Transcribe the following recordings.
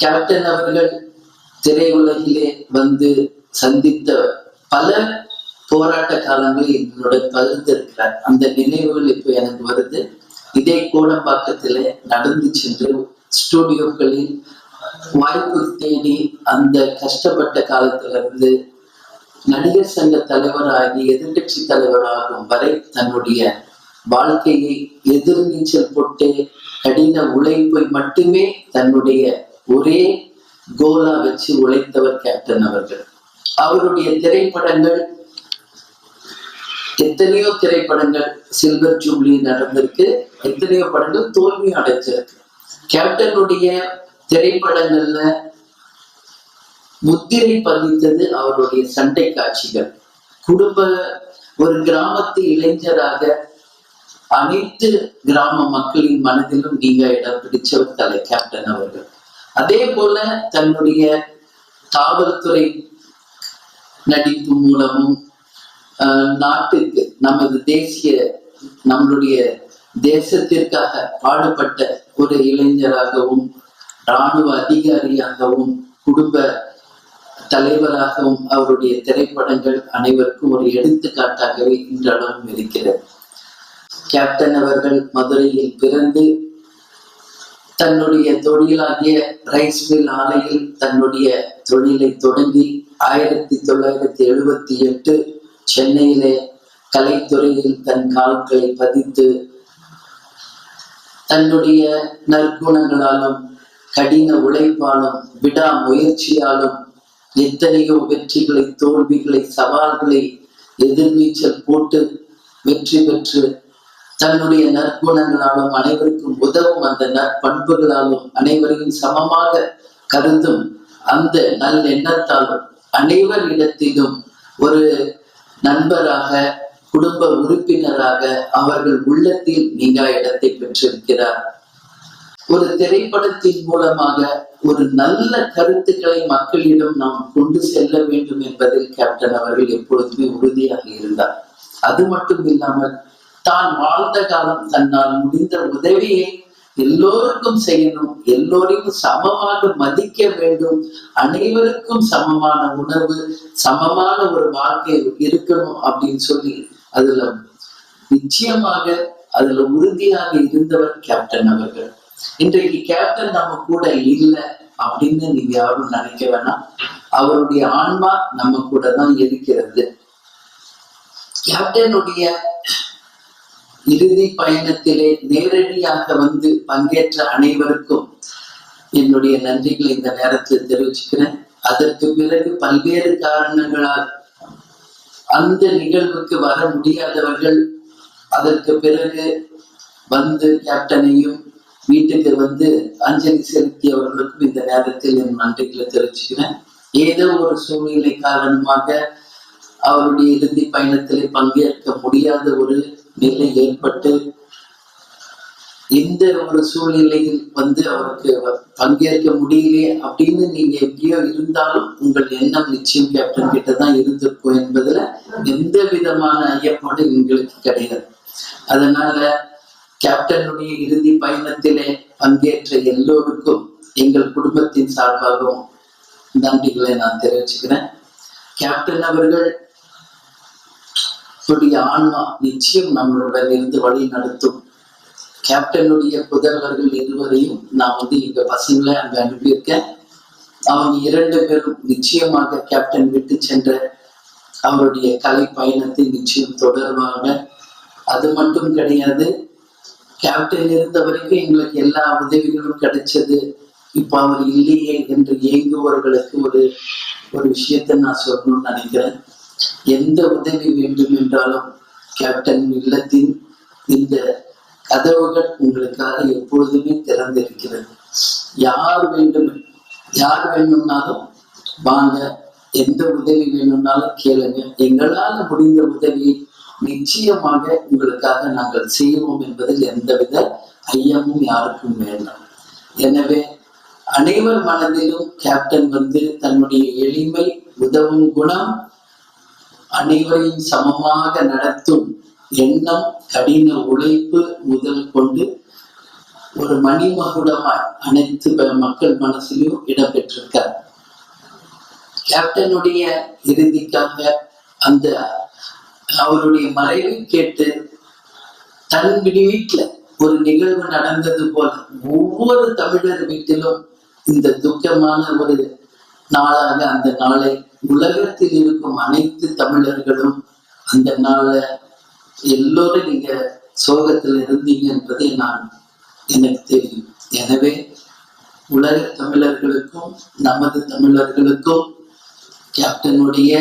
Captain அவர்கள் திரையுலகிலே வந்து சந்தித்த பல போராட்ட காலங்களை என்னுடன் பகிர்ந்திருக்கிறார். அந்த நினைவுகள் இப்ப எனக்கு வருது. இதே கோடம்பாக்கத்திலே நடந்து சென்று ஸ்டூடியோக்களில் வாய்ப்பு தேடி அந்த கஷ்டப்பட்ட காலத்திலிருந்து நடிகர் சங்க தலைவராகி எதிர்கட்சி தலைவராகும் வரை தன்னுடைய வாழ்க்கையை எதிர்நீச்சல் போட்டு கடின உழைப்பை மட்டுமே தன்னுடைய ஒரே கோலா வச்சு உழைத்தவர் கேப்டன் அவர்கள். அவருடைய திரைப்படங்கள் எத்தனையோ திரைப்படங்கள் சில்வர் ஜூப்ளி நடந்திருக்கு, எத்தனையோ படங்கள் தோல்வி அடைஞ்சிருக்கு. கேப்டனுடைய திரைப்படங்கள்ல முத்திரை பதித்தது அவருடைய சண்டை காட்சிகள். ஒரு கிராமத்து இளைஞராக அனைத்து கிராம மக்களின் மனதிலும் நீங்க இடம் பிடிச்சவர் தலை கேப்டன் அவர்கள். அதே போல தன்னுடைய காவல்துறை நடிப்பு மூலமும் நாட்டுக்கு நம்மளுடைய தேசத்திற்காக பாடுபட்ட ஒரு இளைஞராகவும் இராணுவ அதிகாரியாகவும் குடும்ப தலைவராகவும் அவருடைய திரைப்படங்கள் அனைவருக்கும் ஒரு எடுத்துக்காட்டாகவே இன்றளவும் இருக்கிறது. கேப்டன் அவர்கள் மதுரையில் பிறந்து தன்னுடைய தொழிலாகிய ரைஸ் மில் ஆலையில் தன்னுடைய தொழிலை தொடங்கி 1978 சென்னையிலே கலைத்துறையில் தன் கால்களை பதித்து தன்னுடைய நற்குணங்களாலும் கடின உழைப்பாலும் விடா முயற்சியாலும் எத்தனையோ வெற்றிகளை, தோல்விகளை, சவால்களை எதிர்நீச்சல் போட்டு வெற்றி பெற்று தன்னுடைய நற்குணங்களாலும் அனைவருக்கும் உதவும் அந்த நற்பண்புகளாலும் அனைவரையும் சமமாக கருதும் அந்த நல்லெண்ணத்தாலும் அனைவரிடத்திலும் ஒரு நண்பராக, குடும்ப உறுப்பினராக அவர்கள் உள்ளத்தில் நீங்கா இடத்தை பெற்றிருக்கிறார். ஒரு திரைப்படத்தின் மூலமாக ஒரு நல்ல கருத்துக்களை மக்களிடம் நாம் கொண்டு செல்ல வேண்டும் என்பதில் கேப்டன் அவர்கள் எப்பொழுதுமே உறுதியாக இருந்தார். அது மட்டும் இல்லாமல் தான் வாழ்ந்த காலம் தன்னால் முடிந்த உதவியை எல்லோருக்கும் செய்யணும், எல்லோரையும் சமமாக மதிக்க வேண்டும், அனைவருக்கும் சமமான உணவு, சமமான ஒரு வாழ்க்கை இருக்கணும் அப்படின்னு சொல்லி அதுல நிச்சயமாக அதுல உறுதியாக இருந்தவர் கேப்டன் அவர்கள். இன்றைக்கு கேப்டன் நம்ம கூட இல்லை அப்படின்னு நீங்க யாரும் நினைக்க வேணாம். அவருடைய ஆன்மா நம்ம கூட தான் இருக்கிறது. கேப்டனுடைய இறுதி பயணத்திலே நேரடியாக வந்து பங்கேற்ற அனைவருக்கும் என்னுடைய நன்றிகளை இந்த நேரத்தில் தெரிவிச்சுக்கிறேன். அதற்கு பிறகு பல்வேறு காரணங்களால் அந்த நிகழ்வுக்கு வர முடியாதவர்கள் அதற்கு பிறகு வந்து கேப்டனையும் வீட்டுக்கு வந்து அஞ்சலி செலுத்தியவர்களுக்கும் இந்த நேரத்தில் என் நன்றிகளை தெரிவிச்சுக்கிறேன். ஏதோ ஒரு சூழ்நிலை காரணமாக அவருடைய இறுதி பயணத்திலே பங்கேற்க முடியாத ஒரு நிலை ஏற்பட்டு இந்த ஒரு சூழ்நிலையில் வந்து அவருக்கு பங்கேற்க முடியலையே அப்படின்னு நீங்க எங்கேயோ இருந்தாலும் உங்கள் எண்ணம் நிச்சயம் கேப்டன் கிட்டதான் இருந்திருக்கும் என்பதுல எந்த விதமான ஐயப்பாடும் எங்களுக்கு கிடையாது. அதனால கேப்டனுடைய இறுதி பயணத்திலே பங்கேற்ற எல்லோருக்கும் எங்கள் குடும்பத்தின் சார்பாகவும் நன்றிகளை நான் தெரிவிச்சுக்கிறேன். கேப்டன் அவர்கள் ஆன்மா நிச்சயம் நம்மளுடன் இருந்து வழி நடத்தும். கேப்டனுடைய புதல்வர்கள் இருவரையும் நான் வந்து எங்க பசங்களை அங்க அனுப்பியிருக்கேன். அவங்க 2 பேரும் நிச்சயமாக கேப்டன் விட்டு சென்ற அவருடைய கலை பயணத்தை நிச்சயம் தொடர்வாங்க. அது மட்டும் கிடையாது, கேப்டன் இருந்த வரைக்கும் எங்களுக்கு எல்லா உதவிகளும் கிடைச்சது. இப்ப அவர் இல்லையே என்று ஏங்குவவர்களுக்கு ஒரு விஷயத்தை நான் சொல்லணும்னு நினைக்கிறேன். எந்த உதவி வேண்டும் என்றாலும் கேப்டன் இல்லத்தின் இந்த கதவுகள் உங்களுக்காக எப்பொழுதுமே திறந்திருக்கிறது. யார் வேணும்னாலும் வாங்க, எந்த உதவி வேணும்னாலும் கேளுங்க. எங்களால் முடிந்த உதவியை நிச்சயமாக உங்களுக்காக நாங்கள் செய்வோம் என்பதில் எந்தவித ஐயமும் யாருக்கும் வேண்டாம். எனவே அனைவர் மனதிலும் கேப்டன் வந்து தன்னுடைய எளிமை, உதவும் குணம், அனைவரையும் சமமாக நடத்தும் எண்ணம், கடின உழைப்பு முதல் கொண்டு ஒரு மணிமகுடமாய் அனைத்து மக்கள் மனசிலும் இடம்பெற்றிருக்கார். கேப்டனுடைய இறுதிக்காக அந்த அவருடைய மறைவை கேட்டு தன் வீட்டுல ஒரு நிகழ்வு நடந்தது போல ஒவ்வொரு தமிழர் வீட்டிலும் இந்த துக்கமான ஒரு நாளாக அந்த நாளை உலகத்தில் இருக்கும் அனைத்து தமிழர்களும் அந்த நாளை எல்லோரும் நீங்க சோகத்தில் இருந்தீங்க என்பதை எனக்கு தெரியும். எனவே உலக தமிழர்களுக்கும் நமது தமிழர்களுக்கும் கேப்டனுடைய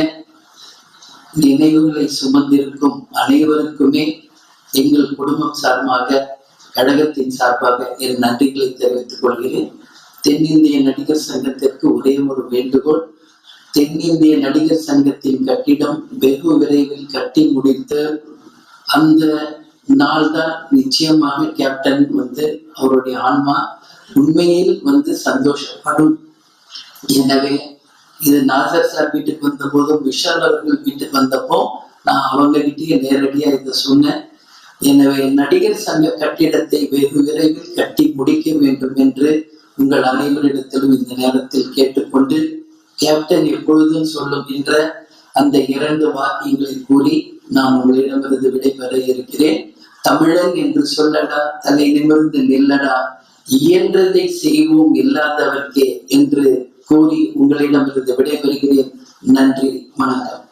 நினைவுகளை சுமந்திருக்கும் அனைவருக்குமே எங்கள் குடும்பம் சார்பாக கழகத்தின் சார்பாக என் நன்றிகளை தெரிவித்துக் கொள்கிறேன். தென்னிந்திய நடிகர் சங்கத்திற்கு ஒரே ஒரு வேண்டுகோள், தென்னிந்திய நடிகர் சங்கத்தின் கட்டிடம் வெகு விரைவில் கட்டி முடித்து அந்த நாள் தான் நிச்சயமாக கேப்டன் அவருடைய ஆன்மா உண்மையில் சந்தோஷப்படும். எனவே இது நாசர் சார் வீட்டுக்கு வந்த போதும் விஷால் அவர்கள் வீட்டுக்கு வந்தப்போ நான் அவங்க கிட்டே நேரடியா இதை சொன்னேன். எனவே நடிகர் சங்க கட்டிடத்தை வெகு விரைவில் கட்டி முடிக்க வேண்டும் என்று உங்கள் அனைவரிடத்திலும் இந்த நேரத்தில் கேட்டுக்கொண்டு, கேப்டன் எப்பொழுதும் சொல்லுகின்ற அந்த 2 வாக்கியங்களை கூறி நான் உங்களிடமிருந்து விடைபெற இருக்கிறேன். தமிழன் என்று சொல்லடா, தலை நிமிர்ந்து நில்லடா, இயன்றதை செய்வோம் இல்லாதவர்க்கே என்று கூறி உங்களிடமிருந்து விடைபெறுகிறேன். நன்றி, வணக்கம்.